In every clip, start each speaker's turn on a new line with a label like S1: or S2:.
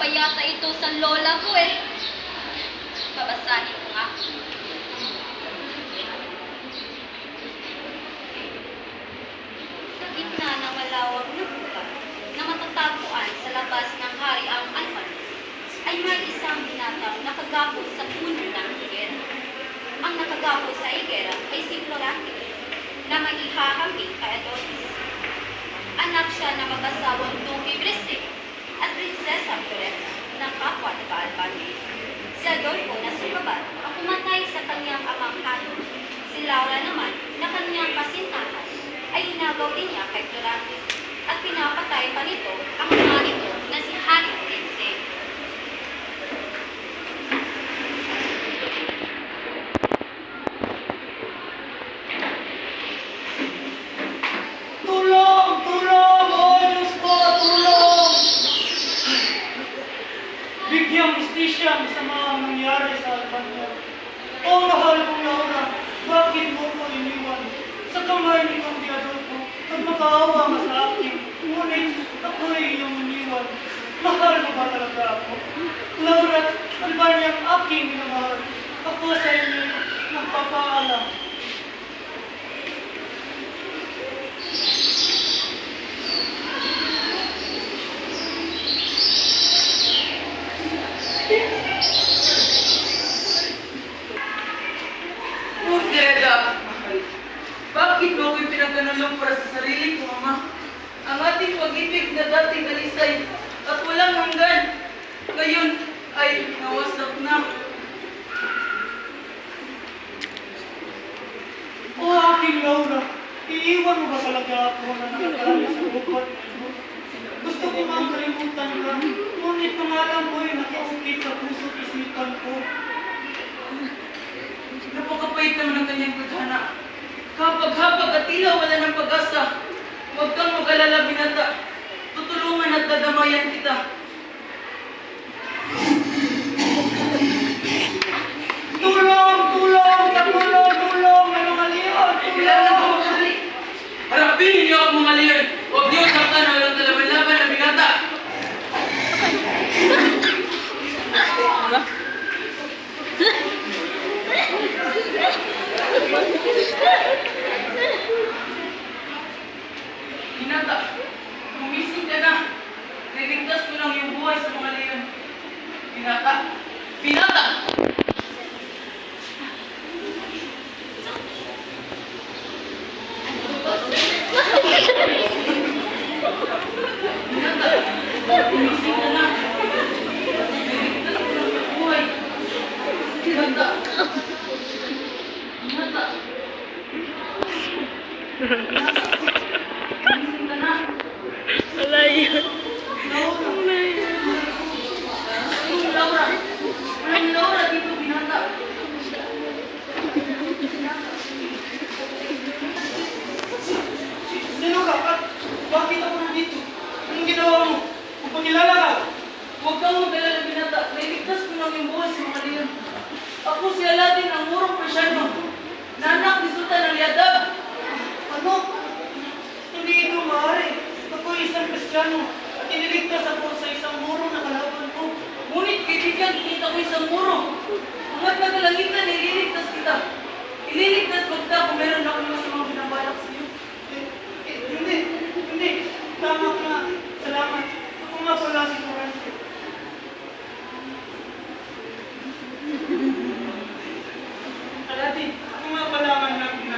S1: pa yata ito sa lola ko eh. Babasahin ko nga. Sa gitna ng malawak na gubat na matatagpuan sa labas ng Hariang Alfaro, ay may isang binatang nakagapos sa puno ng higera. Ang nakagapos sa higera ay si Florante, na maghihahambing kay Adonis. Anak siya na mag-asawang Duque Brese at Prinsesa Floresa ng kapwa ni Albania. Si Adolfo na sumabat ang pumatay sa kanyang amang Carlo. Si Laura naman na kanyang kasintahan ay inagaw din niya kay Florante at pinapatay pa nito ang mga ito na si Haring Prince.
S2: Tulong! Tulong! Oh, Diyos ko! Tulong! Bigyang justisya sa mga nangyari sa Albania. Oh, mahal kong Laura, bakit mo ko iniwan? Sa kamay ni Kong Adolfo, at makaawa ka sa akin. Ngunit ako ay iyong iniwan. Mahal mo ba talaga ako? Laura, Albania ang aking minamahal. Ako sa inyo nagpapaalam.
S3: Bakit mo ako'y pinagkanulong para sa sarili ko, Ama? Ang ating pag-ibig na dating dalisay at walang hanggan, ngayon ay nawasak na.
S2: O aking Laura, iiwan mo ba talaga ako na nakakarami sa bukod na ito? Gusto ko mang kalimutan ka, ngunit pangalan mo ay nakiukit sa puso't isipan ko.
S3: Napakapait naman ang kanyang tadhana. Kapag-hapag at tila wala ng pag-asa, huwag kang mag-alala, binata. Tutulungan at dadamayan kita.
S2: Tulong! Tulong! Tulong! Tulong! Anong aliyan?
S3: Kailangan
S2: Tulong!
S3: ako magsali. Harapin niyo ako mga liyan. Huwag niyo saktan na walang kalaban-laban na binata. Binata, gumising ka na. Niligtas ko lang yung buhay sa mga liyan. Binata! Binata! Gumising ka na. Niligtas ko lang yung buhay. Binata! Binata! Gumising ka na.
S4: Wala yan.
S3: Laura! Walang Laura dito, binata!
S2: Sino ka? At bakit ako nandito? Anong ginawa mo? Upakilala ka?
S3: Huwag kang mag-alala, binata. Nailigtas ko lang yung buhay sa mga liyan. Ako si Aladdin, ang murong Persiano. Nanak ni Sultan Al-Yadab.
S2: Ano? Hindi ito maaari. Ako ay isang Kristiyano at iniligtas ako sa isang muro na kalaban ko.
S3: Ngunit kaibigan, kita ko isang muro. Angat na kalangitan, ililigtas kita. Ililigtas ko kita kung meron akong masamang binabalak sa iyo.
S2: Hindi. Hindi. Tama ka nga. Salamat. Ako nga pala si Florence. Aladdin, ako nga pala man lang na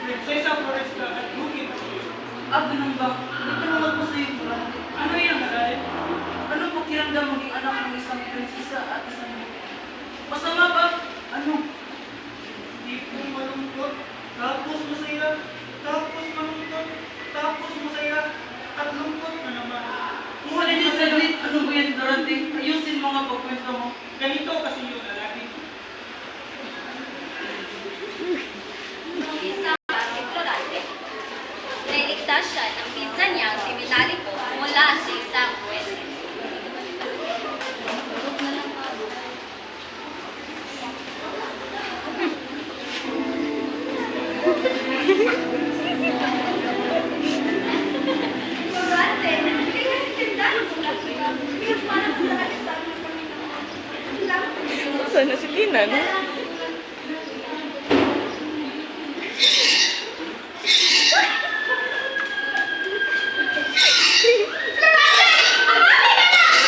S2: Prinsesa Floresta at Duque.
S3: Ah, ganun ba? Itanong ko sa iyo, Turan.
S2: Ano yan, Aladdin?
S3: Ano pakiramdam maging anak ng isang prinsesa at isang masama ba? Ano?
S2: Hindi po malungkot. Tapos masaya. Tapos malungkot. Tapos masaya. At lungkot na naman.
S3: Kung wala din sa galit, ano ba yan, Dorante? Ayusin mo nga pagkwento mo.
S2: Ganito kasi yun, Aladdin.
S1: Nung isa pa si Florante, nailigtas siya ng pinsan niya si Vitalico mula sa isang pwede. Florante, hindi kasi tindahan mo lang. Hindi ka parang
S4: Sige na, no?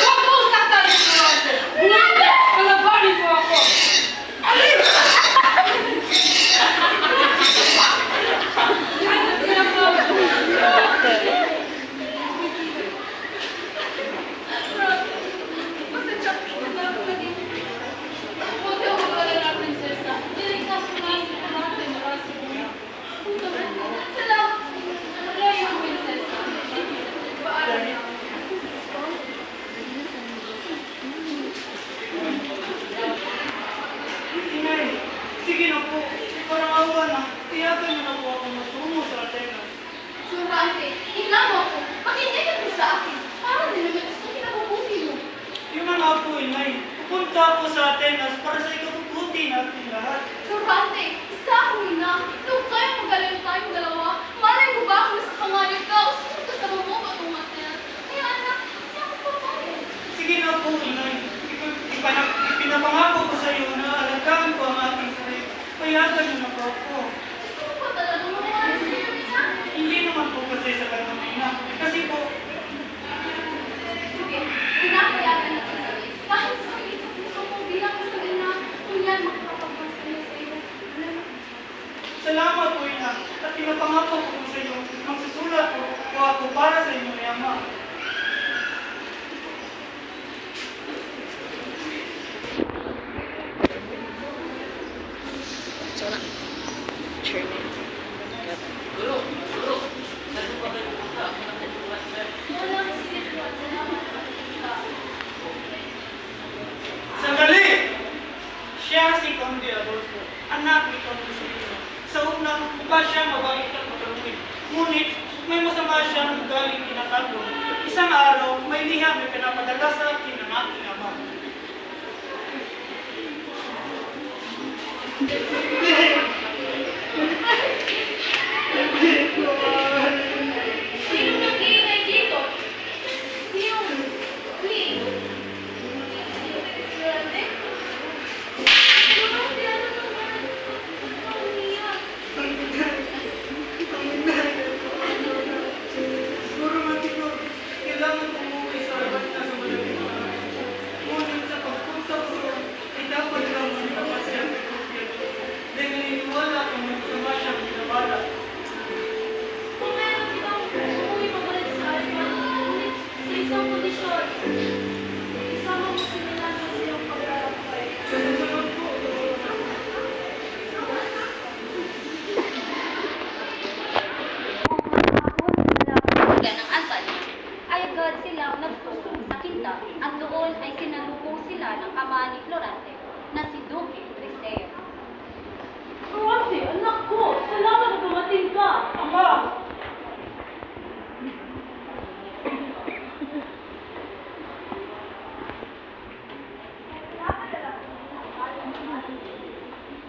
S3: Huwag mo saktan si Florante! Bumanda! Kalabanin mo ako!
S2: Inay, sige na po. Parang awa na. Tiyagan niyo na po ako matungo sa Atenas.
S5: Surante, iklamo ako. Makinig ka po sa akin. Para din naman gusto kinabubuti mo.
S2: Yun na nga po, Inay. Pupunta ako sa Atenas para sa ikabubuti natin lahat.
S5: Surante, isa akong ina. Nung kayo magaling tayong dalawa, malay mo ba kung sa pangalan ka o sino ka sa mo patungat niya? Kaya anak, hindi ako papayag.
S2: Sige na po, Inay. Ipinapangako ko sa iyo na alagaan ko ang aking sarili. Payagan niyo na po ako.
S5: Gusto mo ba talaga mangyari sa iyo, ina?
S2: Hindi naman po kasi sa ganun, Ina. Kasi po,
S5: Sige, pinapayagan na kita. Kahit sa sakit sa puso mo bilang isang ina, kung yan makakapagpasaya sa iyo.
S2: salamat po, Ina. At pinapangako ko sa iyo, magsusulat po ako para sa inyo ni Ama.
S4: So na. Sure na.
S5: Wala, sige, salamat.
S2: Sandali! Siya si Conde Adolfo, anak ni Conde Silvio. Sa una, mukha siya mabait at matalupin. Ngunit, may masama siyang galing tinatago. Isang araw, may liham na pinapadala sa akin ng aking ama.
S5: Sino nag-iingay dito? Yung Lee. Surante? Surante, ano naman? Ang umiyak.
S2: Siguro matino, kailangan umuwi sa labat na sa malamig na araw. Ngunit sa pagpunta ko, ay dapat lang magpapas siya kay Conde. Dahil naniniwala kung magsama siyang pinabala.
S5: Kung meron kitang umuwi pabalik sa Alpha, ngunit sa isang kondisyon, isama mo si Milano sa iyong paglalakbay.
S2: Sa susunod po,
S1: Yan ang asal ay agad silang nagtungo sa kinta at doon ay sinalubong sila ng ama ni Florante na si Duque Triseo.
S5: Florante, anak ko! Salamat na dumating ka!
S2: Ama!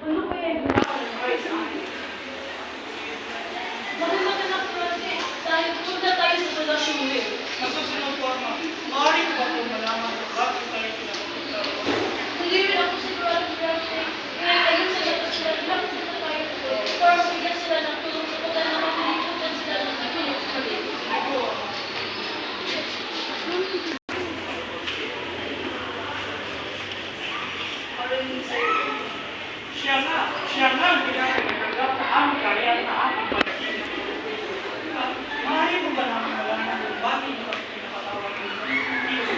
S5: Ano ba yung ginawa ng Christ sa akin? Magandang anak, Florante. Dahil punta tayo sa production wheel.
S2: Sa susunod po, Ama, maaari ko ba po malaman kung bakit tayo pinapunta?
S5: Hindi rin ako sigurado, Florante. Kaya ayun sa lahat sila, lapit sila tayo para mabigyan sila ng tulong sa pagka nakakalimutan sila ng nakikinig sa kanila.
S2: Siya nga ang pinapagagap sa aming kaya na aming pagkakinig. Maaari mo ba namin malaman kung bakit ito ang pinapatawag ng Diyos?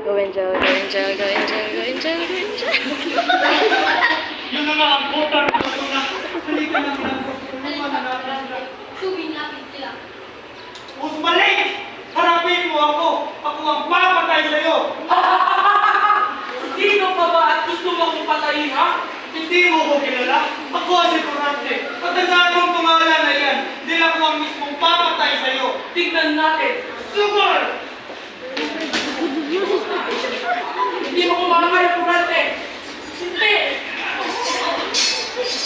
S4: Go Angel, go Angel, go Angel, go Angel, go Angel.
S2: Yun na nga ang quota ng na. Halika na ginagawa. Tulungan na natin sila.
S5: Sumilapit sila.
S2: Usmalik! Harapin mo ako! Ako ang papatay sa'yo!
S3: Sino ka ba at gusto mo akong patayin, ha?
S2: Hindi mo ko kilala? Ako si Durante. Patandaan mong pangalan na yan. Dahil ako ang mismong papatay sa'yo.
S3: Tignan natin.
S2: Sugol!
S3: Hindi mo kumakaya, Durante. Hindi!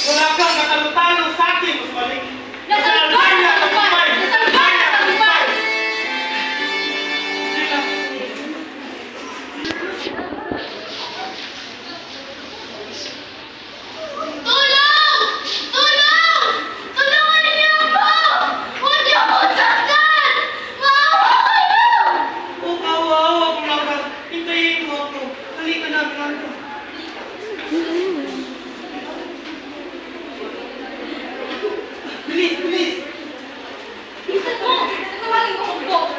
S2: Wala kang natalutalo sa akin, Usmalik.
S5: Nasalba na sa lupay! Nasalba na sa lupay!
S2: Sila.
S5: Tulong! Tulong! Tulungan niyo ako! Huwag niyo ako saktan! Maawa kayo!
S2: O kawawa kong Laura. Hintayin mo ako. Halika na, Blanco. Bilis, bilis!
S5: Bisan mo! Tawagin ko kung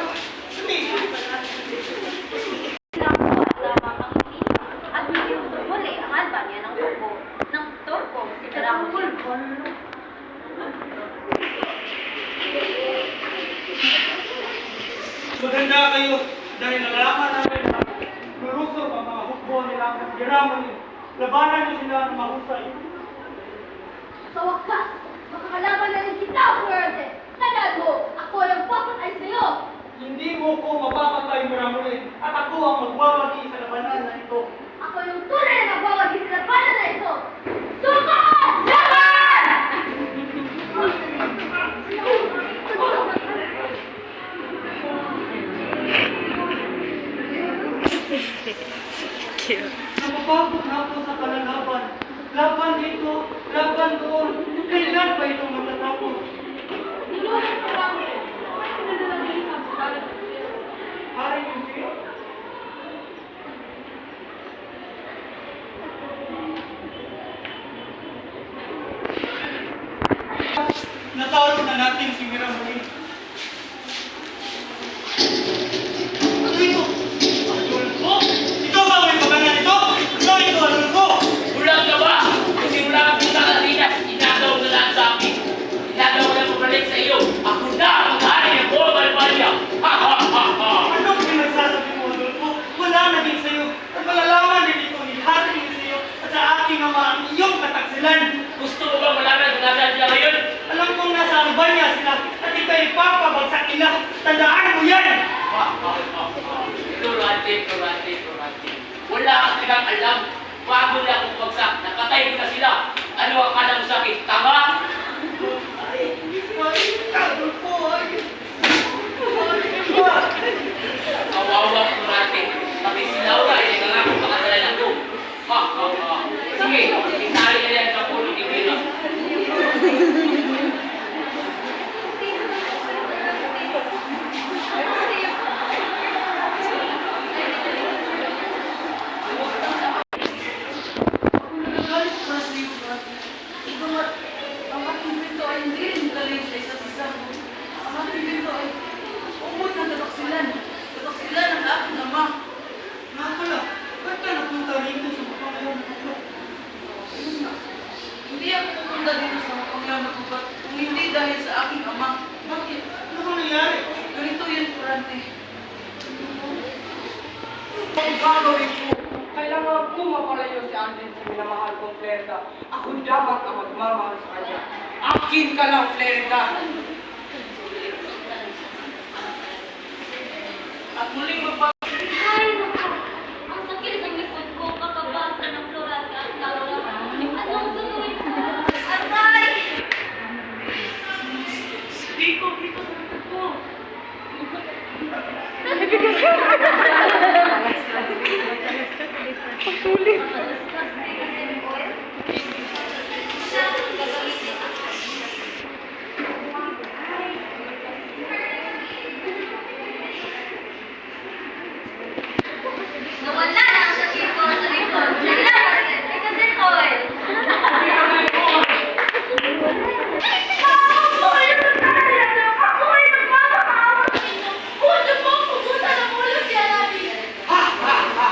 S2: Bilis!
S1: Lamang ang inis at huli ang Albania ng Turko si Dracula.
S2: Maganda kayo dahil nalaman namin na guruso ang mga hukbo nila sa giraman niyo. Labanan niyo sila ng mahusay.
S5: Sa wakas, makakalaban na rin kita, Swerte! Tandaan mo, ako ang papatay sa'yo!
S2: Hindi mo ko mapapatay muramurin at ako ang magwawagi sa labanan na ito.
S5: Ako yung tunay na magbawagi sa labanan na ito! Sukat! Laban!
S4: Cute.
S2: Napapagod na ako sa kalalaban. Laban dito, laban doon. Kailan ba ito matatapos?
S5: Nilunan ko lang. Ano na lang yung sabi?
S2: Hari yung siyo. Natalo na natin si Miramurin. Ano ito? Adolfo? Ikaw ba may pagkanan ito? Ano ito, Adolfo?
S6: Ulang ka ba? Kasi wala kang punta kanina, inagaw na lang sa akin. Inagaw na pabalik sa iyo. Ako na ang hari ng buong Albania. Ha ha ha ha!
S2: Anong pinagsasabi mo, Adolfo? Wala na din sa'yo. At malalaman din ito ni Hari yung sa'yo at sa aking ama ang iyong kataksilan.
S6: Gusto mo bang malaman kung nasaan sila ngayon?
S2: Alam kong nasa Albania sila at ikaw'y papabagsak nila. Tandaan mo yan!
S6: Ha ha ha ha! Turante, turante, turante. Wala kang tigang alam. Bago na akong bagsak, napatay ko na sila. Ano ang akala mo sa akin? Tama?
S2: Adolfo, ay!
S6: Kawawa ko natin. Tapi si Laura ay nangako pakasalan ako. Ha ha ha! Sige, itali na yan sa pulo ni Mira.
S3: Nagagalit para sa iyo, Durante. Ikaw at ang ating bento ay hindi rin galing sa isa't isa. Ang ating bento ay umot ng kataksilan. Kataksilan ng aking ama.
S2: Nga pala, ba't ka napunta rito sa Mapangalaman ko?
S3: Ayun na. Hindi ako pupunta dito sa mapanglaman ko ba kung hindi dahil sa aking ama.
S2: Bakit? Ano ba nangyari?
S3: Ganito yun, Durante. Ang gagawin ko, kailangan ko mapalayo si Arden sa minamahal kong Flerda. Ako dapat ang magmamahal sa kanya. Akin ka lang, Flerda! At muling magpapalaya.
S5: Ay, naku! Ang sakit ng likod ko, kakabasa ng Florate at Laura. Anong gagawin ko? Aray!
S3: Dito sa likod ko.
S5: Nawala na ang sakit ko sa likod. Naglakas! Kasi oil! Ako ay nagtatala! Ako ay nagmamakawa sa inyo! Huwag niyo po pupunta ng ulo si Aladdin!
S2: Ha! Ha! Ha!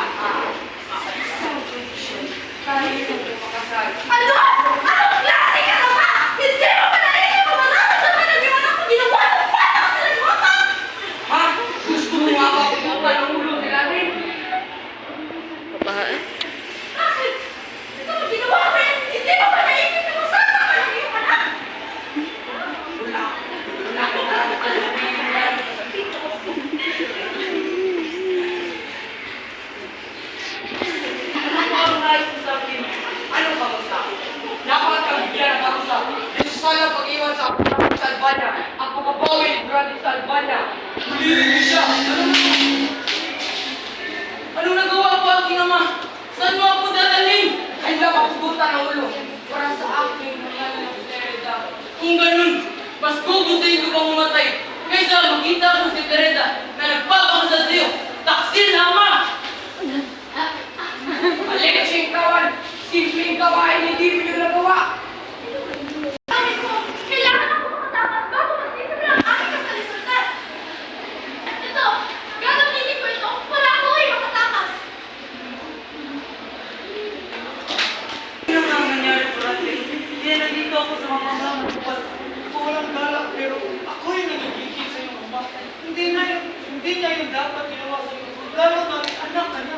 S2: yung dapat ginawa sa'yo. Lalo na, anak ka na.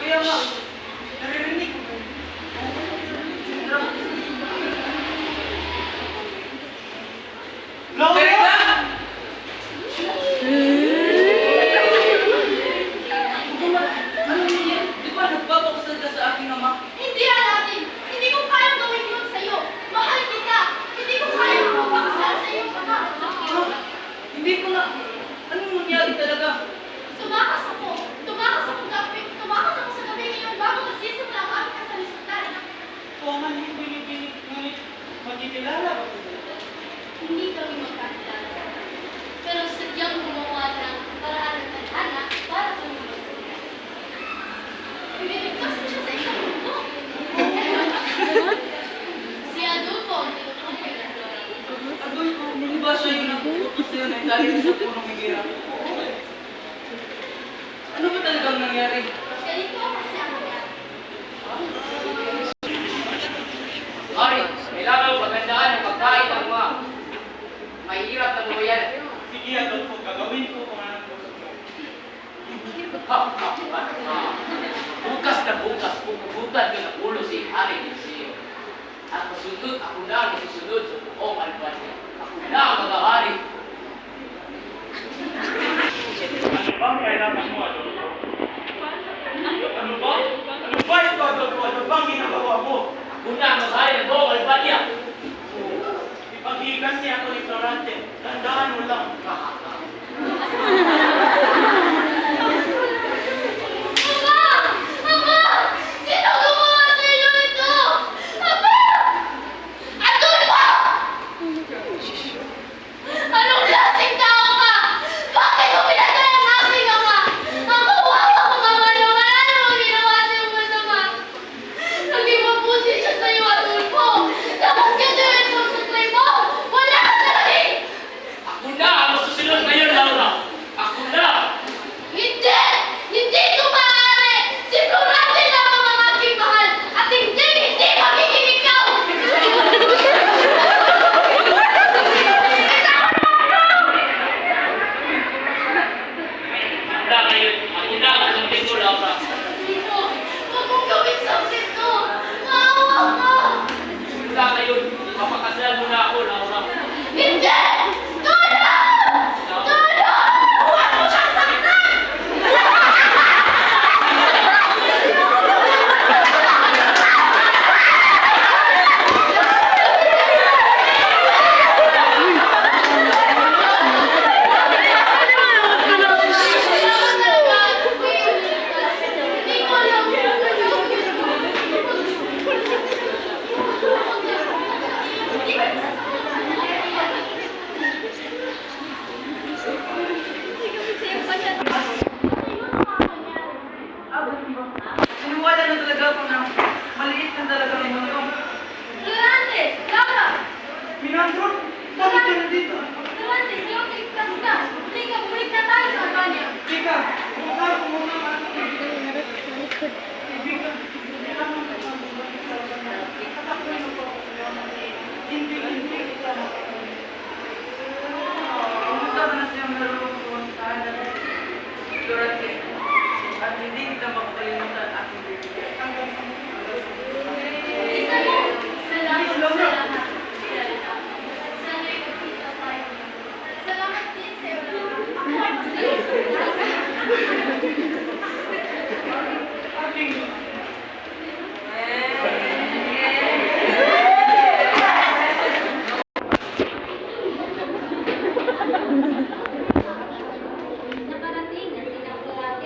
S2: Kaya nga, naririnig ko kayo. Laura!
S3: Ano yan? Di ba nagpapakasal ka sa aking ama?
S5: Hindi, Aladdin! Hindi ko kayang gawin yun sa'yo! Mahal kita! Hindi ko kayang magpapakasal sa iyong anak!
S3: Hindi ko na... Anong nangyari talaga?
S5: Tumakas ako! Tumakas ako sa gabi ngayon bago magsisimula ang aming kasalisutan!
S2: Oo nga, hindi pinipilit. Ngunit, magkikilala ba ko?
S5: Hindi kami magkakilala. Pero sadyang gumawa ng paraan ng tadhana para kami magkakilala. Pinigtas ko siya sa isang mundo. Si Adolfo ang tinutukoy na Flora.
S3: Adolfo, hindi ba siya yung nagpupunta sa'yo na galing sa punong higera? Ano ba talagang nangyari?
S5: Ganito kasi ang nangyari.
S6: Hari, kailangan pagandaan ang pagkain ng mga mahirap na bumayan.
S2: Sige, Adolfo, gagawin ko kung anong gusto mo.
S6: Bukas na bukas, pupugutan ko ng ulo si Hari ng Siyo. At masunod, ako na ang masusunod sa buong Albania. Ako na ang mag-ahari.
S2: Ano ba ang kailangan mo, Adolfo? Ano ba? Ano ba ito, Adolfo? Ano ba ang ginagawa mo?
S6: Ako na ang mag-ahari ng buong Albania.
S2: Ipaghihigan niya ako ni Florante. Tandaan mo lang.
S5: Ama! Ama! Sino gumawa sa inyo ito? Ama! Adolfo! Anong klaseng tao ka? Bakit mo pinatay ang aking ama? Ang kawawa kong ama na wala namang ginawa sa iyong masama. Naging mabuti siya sa iyo, Adolfo. Tapos gagawin sa suklay mo. Wala ka talaga!
S6: Ako na ang masusunod ngayon, Laura. Ako na.
S5: Hindi! Hindi ko maaari! Si Florante lamang ang aking mahal at hindi magiging ikaw!
S6: Ako na ngayon. Ako na ang sundin ko, Laura.
S5: Dito, huwag mong gawin sa akin to! Maawa ka!
S6: Ako na ngayon. Papakasalan mo na ako, Laura.
S5: Hindi! Tulong! Tulong! Huwag mo siyang saktan! Kailangan talaga hindi ko alam kung
S3: Siniwala na talaga ako na maliit na talaga ang mundo.
S5: Florante! Laura!
S2: Minandro, bakit ka nandito?
S5: Florante, sa'yo ligtas ka! Halika, bumalik na tayo sa Albania!
S2: Tika, kumukha ko muna ang ating kaibigan. Kaibigan, kailangan ka lang bumalik sa Albania. Tatakbo mo po ako sa iyo. Hindi kita makakalimutan.
S3: Pumunta ka na siyang narurungan sa tahanan. Florante, at hindi kita makakalimutan aking bibigyan.
S2: Hanggang sa
S5: Isa mo! Salamat sa lahat. Sana'y magkita tayo. Salamat din sa'yo, Laura. Ako ay masaya.
S2: ating
S1: Nakarating na sina Florante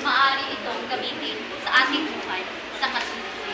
S1: maaari itong gamitin sa ating buhay sa kasunod.